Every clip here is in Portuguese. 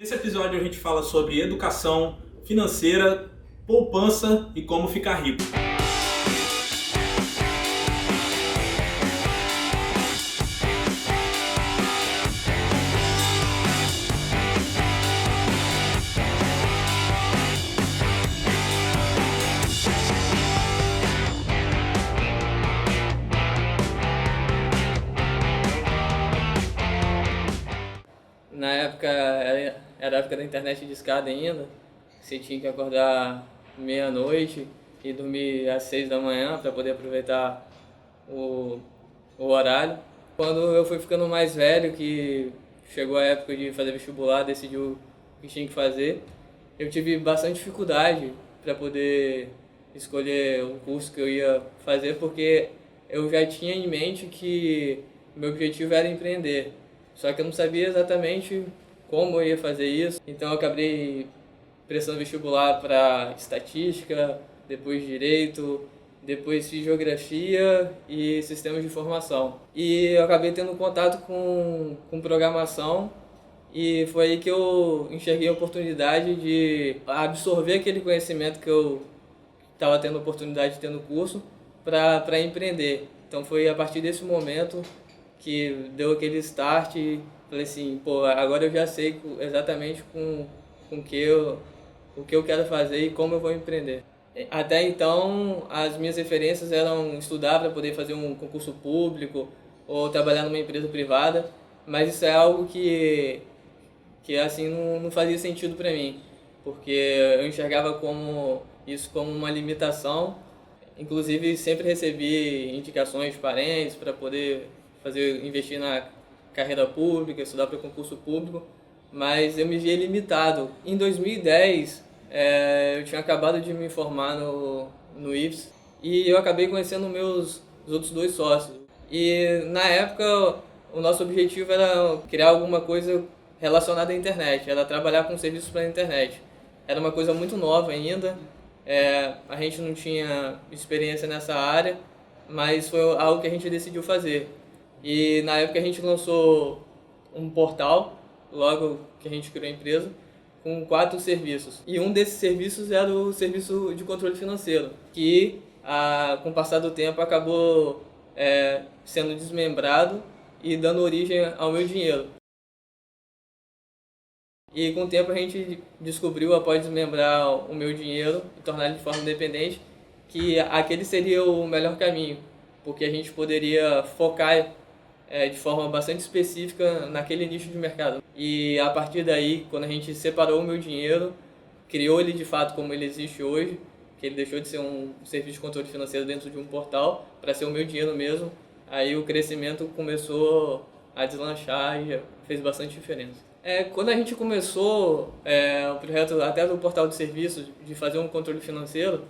Nesse episódio a gente fala sobre educação financeira, poupança e como ficar rico. Na época era a época da internet de escada ainda. Você tinha que acordar meia-noite e dormir às 6 da manhã para poder aproveitar o, o horário. Quando eu fui ficando mais velho, que chegou a época de fazer vestibular, decidiu o que tinha que fazer, eu tive bastante dificuldade para poder escolher o curso que eu ia fazer, porque eu já tinha em mente que meu objetivo era empreender. Só que eu não sabia exatamente como eu ia fazer isso, então eu acabei prestando vestibular para estatística, depois direito, depois fiz geografia e sistemas de informação. E eu acabei tendo contato com programação e foi aí que eu enxerguei a oportunidade de absorver aquele conhecimento que eu estava tendo a oportunidade de ter no curso para empreender. Então foi a partir desse momento que deu aquele start e falei assim, pô, agora eu já sei exatamente com o que eu quero fazer e como eu vou empreender. Até então, as minhas referências eram estudar para poder fazer um concurso público ou trabalhar numa empresa privada, mas isso é algo que assim não fazia sentido para mim, porque eu enxergava isso como uma limitação. Inclusive, sempre recebi indicações de parentes para poder investir na carreira pública, estudar para concurso público, mas eu me via limitado. Em 2010, eu tinha acabado de me formar no IFES e eu acabei conhecendo os outros dois sócios. E na época, o nosso objetivo era criar alguma coisa relacionada à internet, era trabalhar com serviços para a internet. Era uma coisa muito nova ainda, a gente não tinha experiência nessa área, mas foi algo que a gente decidiu fazer. E na época a gente lançou um portal, logo que a gente criou a empresa, com 4 serviços. E um desses serviços era o serviço de controle financeiro, que com o passar do tempo acabou sendo desmembrado e dando origem ao meu dinheiro. E com o tempo a gente descobriu, após desmembrar o meu dinheiro e tornar ele de forma independente, que aquele seria o melhor caminho, porque a gente poderia focar de forma bastante específica naquele nicho de mercado. E a partir daí, quando a gente separou o meu dinheiro, criou ele de fato como ele existe hoje, que ele deixou de ser um serviço de controle financeiro dentro de um portal para ser o meu dinheiro mesmo, aí o crescimento começou a deslanchar e fez bastante diferença. Quando a gente começou o projeto até do portal de serviços, de fazer um controle financeiro,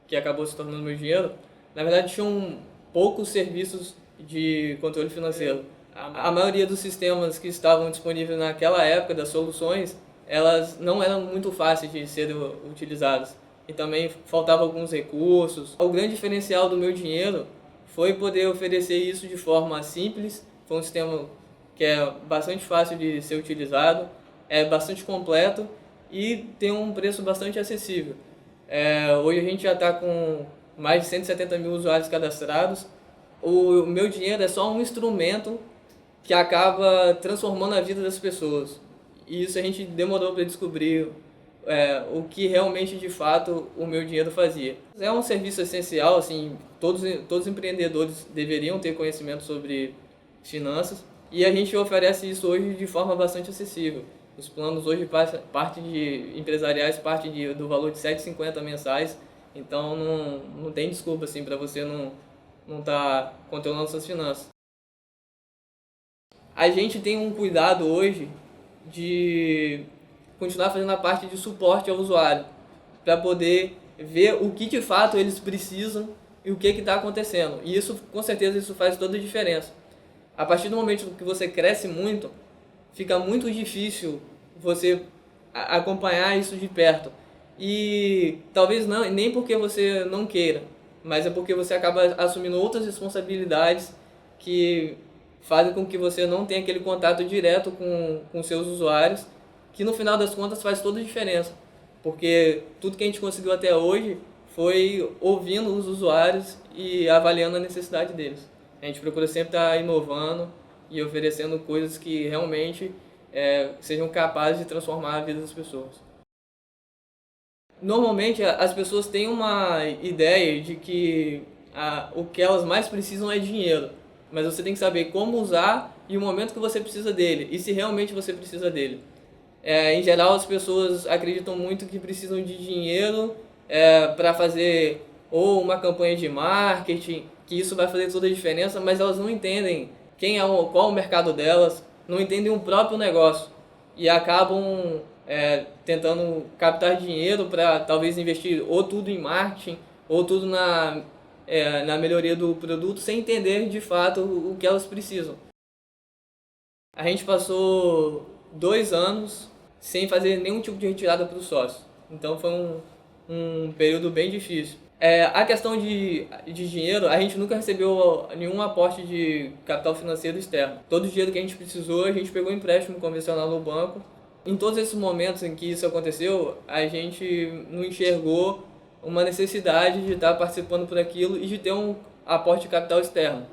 que acabou se tornando meu dinheiro, na verdade tinham poucos serviços de controle financeiro. A maioria dos sistemas que estavam disponíveis naquela época, das soluções, elas não eram muito fáceis de serem utilizadas. E também faltavam alguns recursos. O grande diferencial do meu dinheiro foi poder oferecer isso de forma simples. Foi um sistema que é bastante fácil de ser utilizado, é bastante completo e tem um preço bastante acessível. Hoje a gente já está com mais de 170 mil usuários cadastrados. O meu dinheiro é só um instrumento que acaba transformando a vida das pessoas. E isso a gente demorou para descobrir o que realmente, de fato, o meu dinheiro fazia. É um serviço essencial, assim, todos os empreendedores deveriam ter conhecimento sobre finanças. E a gente oferece isso hoje de forma bastante acessível. Os planos hoje parte de empresariais, do valor de R$ 7,50 mensais. Então não tem desculpa assim, para você não tá controlando suas finanças. A gente tem um cuidado hoje de continuar fazendo a parte de suporte ao usuário, para poder ver o que de fato eles precisam e o que está acontecendo. E isso, com certeza, isso faz toda a diferença. A partir do momento que você cresce muito, fica muito difícil você acompanhar isso de perto. E talvez não, nem porque você não queira, mas é porque você acaba assumindo outras responsabilidades que fazem com que você não tenha aquele contato direto com seus usuários, que no final das contas faz toda a diferença, porque tudo que a gente conseguiu até hoje foi ouvindo os usuários e avaliando a necessidade deles. A gente procura sempre estar inovando e oferecendo coisas que realmente sejam capazes de transformar a vida das pessoas. Normalmente as pessoas têm uma ideia de que o que elas mais precisam é dinheiro, mas você tem que saber como usar e o momento que você precisa dele, e se realmente você precisa dele. Em geral, as pessoas acreditam muito que precisam de dinheiro para fazer ou uma campanha de marketing, que isso vai fazer toda a diferença, mas elas não entendem qual é o mercado delas, não entendem o próprio negócio e acabam tentando captar dinheiro para talvez investir ou tudo em marketing ou tudo na melhoria do produto, sem entender de fato o que elas precisam. A gente passou 2 anos sem fazer nenhum tipo de retirada para os sócios, então foi um período bem difícil. A questão de dinheiro, a gente nunca recebeu nenhum aporte de capital financeiro externo. Todo o dinheiro que a gente precisou, a gente pegou empréstimo convencional no banco. Em todos esses momentos em que isso aconteceu, a gente não enxergou uma necessidade de estar participando por aquilo e de ter um aporte de capital externo.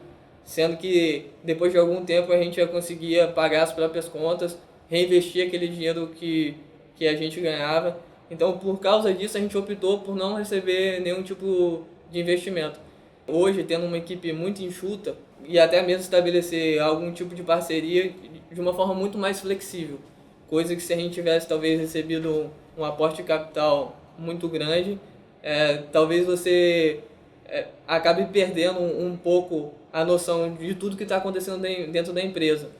Sendo que depois de algum tempo a gente já conseguia pagar as próprias contas, reinvestir aquele dinheiro que a gente ganhava. Então, por causa disso, a gente optou por não receber nenhum tipo de investimento. Hoje, tendo uma equipe muito enxuta e até mesmo estabelecer algum tipo de parceria de uma forma muito mais flexível, coisa que se a gente tivesse talvez recebido um aporte de capital muito grande, talvez você acabe perdendo um pouco a noção de tudo que está acontecendo dentro da empresa.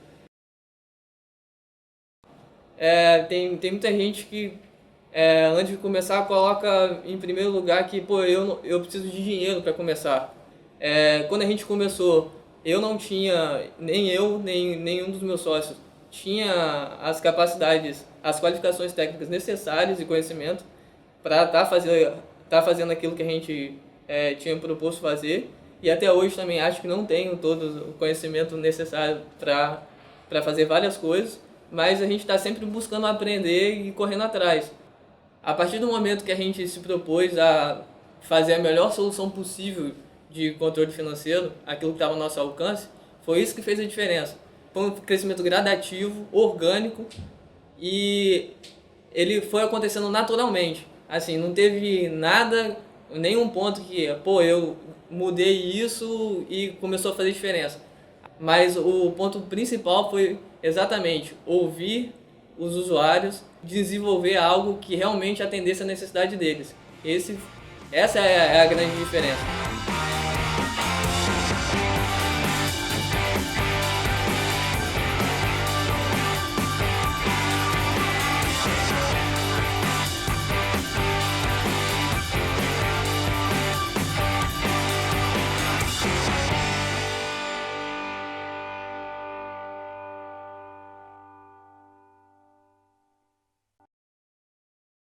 Tem muita gente que antes de começar coloca em primeiro lugar que eu preciso de dinheiro para começar. Quando a gente começou, eu não tinha, nem eu, nem nenhum dos meus sócios tinha as capacidades, as qualificações técnicas necessárias e conhecimento para tá fazendo aquilo que a gente tinha proposto fazer, e até hoje também acho que não tenho todo o conhecimento necessário para fazer várias coisas, mas a gente está sempre buscando aprender e correndo atrás. A partir do momento que a gente se propôs a fazer a melhor solução possível de controle financeiro, aquilo que estava ao nosso alcance, foi isso que fez a diferença. Foi um crescimento gradativo, orgânico, e ele foi acontecendo naturalmente. Assim, não teve nada, nenhum ponto que, eu mudei isso e começou a fazer diferença. Mas o ponto principal foi exatamente ouvir os usuários, desenvolver algo que realmente atendesse a necessidade deles. Essa é a grande diferença.